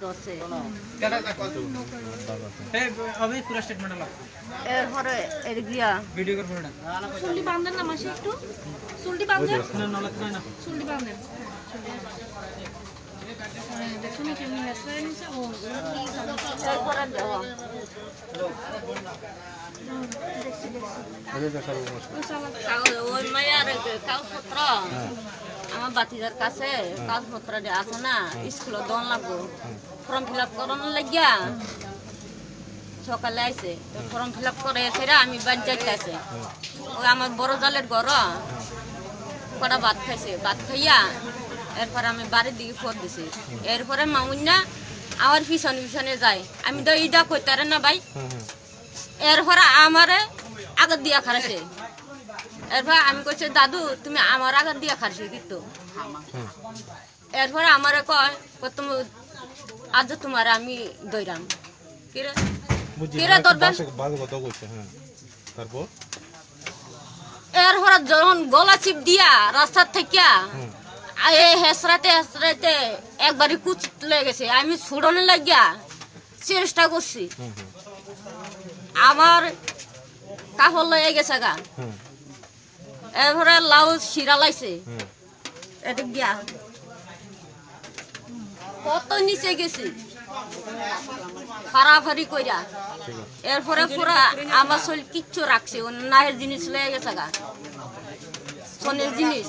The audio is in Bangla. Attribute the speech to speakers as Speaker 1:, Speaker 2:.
Speaker 1: দশে
Speaker 2: अभी पूरा स्टेटमेंट ला
Speaker 1: এরপরে এর গিয়া
Speaker 2: वीडियो कर फोड़ा
Speaker 3: सुल्ली बांधन ना माসি একটু सुल्ली बांधन
Speaker 2: ना नलत ना
Speaker 3: सुल्ली बांधन দেখুন কেমন আছে নিছে ও
Speaker 1: এরপরে দেওয়া ওই মায়ের কাগজপত্র আমার বাতিজার কাছে কাগজপত্র আছে না স্কুলে দন লাগবো ফর্ম ফিল আপ করানোর লাগিয়া সকালে আইসে ফর্ম ফিল আপ করে সেটা আমি বাড়ি যাইতে আছে ওই আমার বড় জালের ঘর কটা ভাত খাইছে ভাত খাইয়া এরপরে আমি বাড়ির দিকে ফোর দিছি এরপরে মামুন্না আমার পিছনে পিছনে যায় আমি তো ইটা কইতারে না ভাই এরপরে আমারে আগত দিয়া খারাছে এরপরে আমি কইছে দাদু তুমি আমার আগত দিয়া খারছি কিন্তু এরপরে আমারে কয় তুমি আজ তোমার আমি দইরাম কিরে কিরে ধরবেন এরপরে যখন গলা চিপ দিয়া রাস্তার থেকে হেসরাতে হেসরাতে একবারই কুচ লেগেছে আমি ছুড়নে লাগিয়া চেষ্টা করছি আমার কাপড় লেগে গেছে গা এরপরে লাউ শিরা লাইছে এটা গিয়া কত নিচে গেছি ফাড়াফাড়ি কইরা এরপরে পুরা আমার শরীর কিচ্ছু রাখছে নাহের জিনিস লেগে গেছে গা সোনের জিনিস